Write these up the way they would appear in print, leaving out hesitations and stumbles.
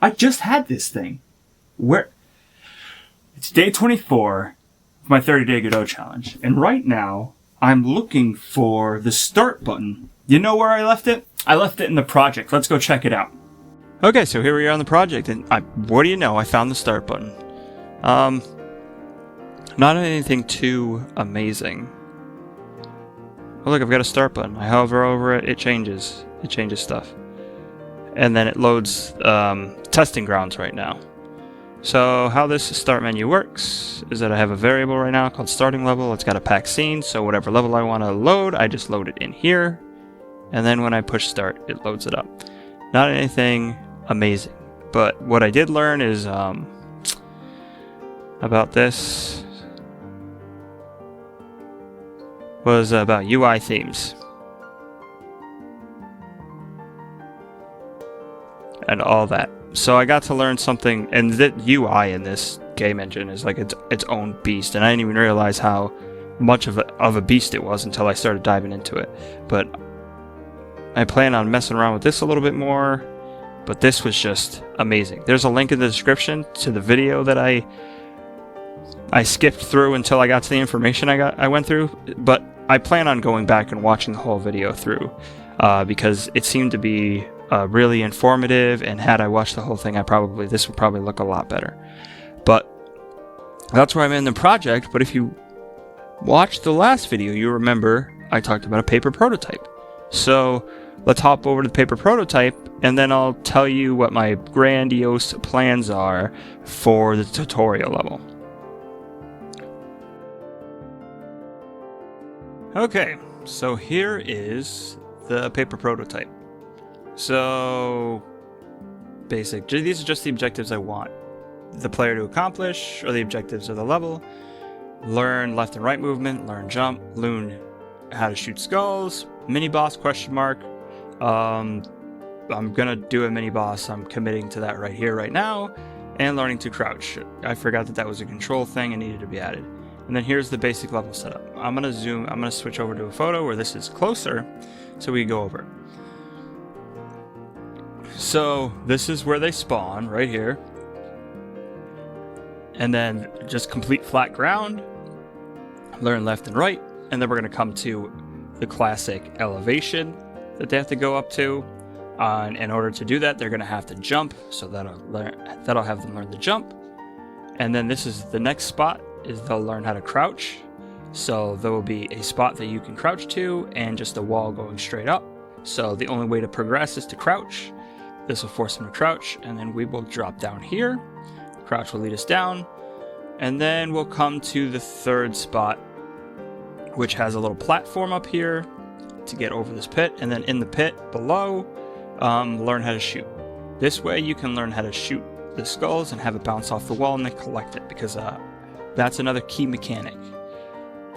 I just had this thing. Where? It's day 24 of my 30-day Godot challenge. And right now, I'm looking for the start button. You know where I left it? I left it in the project. Let's go check it out. Okay, so here we are on the project, and what do you know? I found the start button. Not anything too amazing. Oh, look, I've got a start button. I hover over it, it changes. It changes stuff. And then it loads testing grounds right now. So how this start menu works is that I have a variable right now called starting level. It's got a pack scene, so whatever level I want to load, I just load it in here. And then when I push start, it loads it up. Not anything amazing. But what I did learn is about this was about UI themes. And all that. So I got to learn something, and the UI in this game engine is like its own beast, and I didn't even realize how much of a beast it was until I started diving into it. But I plan on messing around with this a little bit more, but this was just amazing. There's a link in the description to the video that I skipped through until I got to the information I went through, but I plan on going back and watching the whole video through because it seemed to be really informative, and had I watched the whole thing, this would probably look a lot better. But that's where I'm in the project. But if you watched the last video, you remember I talked about a paper prototype. So let's hop over to the paper prototype, and then I'll tell you what my grandiose plans are for the tutorial level. Okay, so here is the paper prototype. So, basic. These are just the objectives I want the player to accomplish, or the objectives of the level. Learn left and right movement, learn jump, learn how to shoot skulls, mini boss question mark. I'm gonna do a mini boss. I'm committing to that right here, right now, and learning to crouch. I forgot that was a control thing and needed to be added. And then here's the basic level setup. I'm gonna switch over to a photo where this is closer, so we can go over it. So this is where they spawn, right here. And then just complete flat ground, learn left and right, and then we're going to come to the classic elevation that they have to go up to. And in order to do that, they're going to have to jump, so that'll have them learn to jump. And then this is the next spot, is they'll learn how to crouch. So there will be a spot that you can crouch to, and just a wall going straight up. So the only way to progress is to crouch. This will force them to crouch, and then we will drop down here. Crouch will lead us down, and then we'll come to the third spot, which has a little platform up here to get over this pit, and then in the pit below, learn how to shoot. This way you can learn how to shoot the skulls and have it bounce off the wall and then collect it, because that's another key mechanic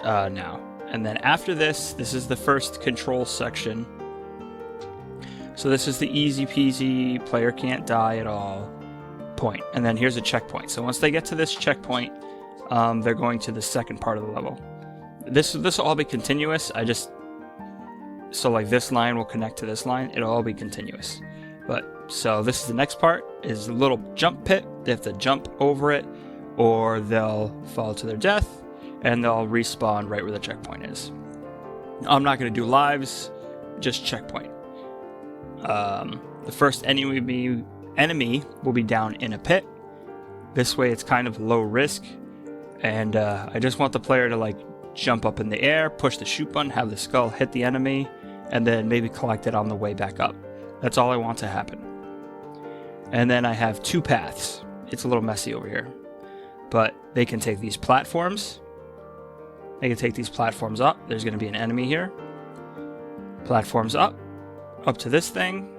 now. And then after this is the first control section. So this is the easy peasy, player can't die at all point. And then here's a checkpoint. So once they get to this checkpoint, they're going to the second part of the level. This will all be continuous. So like this line will connect to this line. It'll all be continuous. So this is the next part, is a little jump pit. They have to jump over it, or they'll fall to their death, and they'll respawn right where the checkpoint is. I'm not going to do lives, just checkpoint. The first enemy will be down in a pit. This way it's kind of low risk, and I just want the player to like jump up in the air, push the shoot button, have the skull hit the enemy, and then maybe collect it on the way back up. That's all I want to happen. And then I have two paths. It's a little messy over here, but they can take these platforms. They can take these platforms up. There's going to be an enemy here. Platforms up to this thing,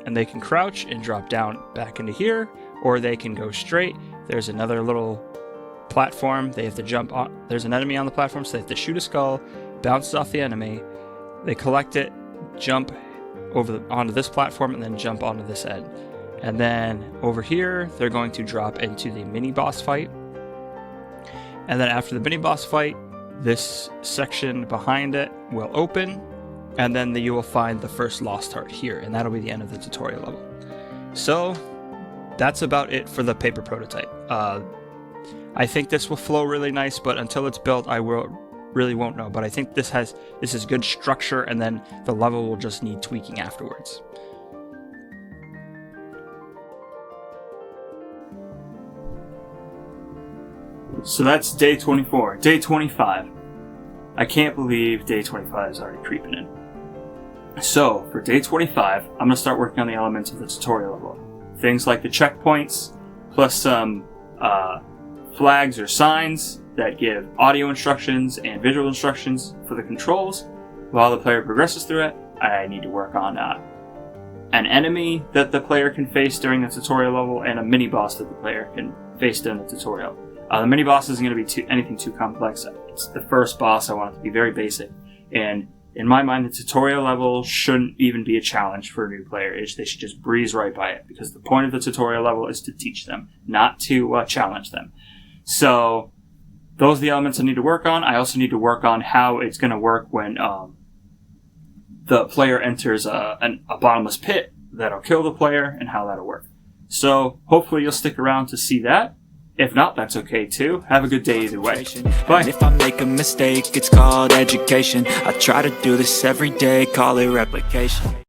and they can crouch and drop down back into here, or they can go straight. There's another little platform they have to jump on. There's an enemy on the platform, so they have to shoot a skull, bounces off the enemy, they collect it, jump onto this platform, and then jump onto this end. And then over here, they're going to drop into the mini boss fight. And then after the mini boss fight, this section behind it will open, and then you will find the first lost heart here, and that'll be the end of the tutorial level. So that's about it for the paper prototype. I think this will flow really nice, but until it's built, I really won't know. But I think this is good structure, and then the level will just need tweaking afterwards. So that's day 24. Day 25. I can't believe day 25 is already creeping in. So, for day 25, I'm going to start working on the elements of the tutorial level. Things like the checkpoints, plus some flags or signs that give audio instructions and visual instructions for the controls. While the player progresses through it, I need to work on an enemy that the player can face during the tutorial level, and a mini-boss that the player can face during the tutorial. The mini-boss isn't going to be anything too complex. It's the first boss. I want it to be very basic. And in my mind, the tutorial level shouldn't even be a challenge for a new player. They should just breeze right by it, because the point of the tutorial level is to teach them, not to challenge them. So those are the elements I need to work on. I also need to work on how it's going to work when the player enters a bottomless pit that'll kill the player, and how that'll work. So hopefully you'll stick around to see that. If not, that's okay too. Have a good day either way. Bye. And if I make a mistake, it's called education. I try to do this every day, call it replication.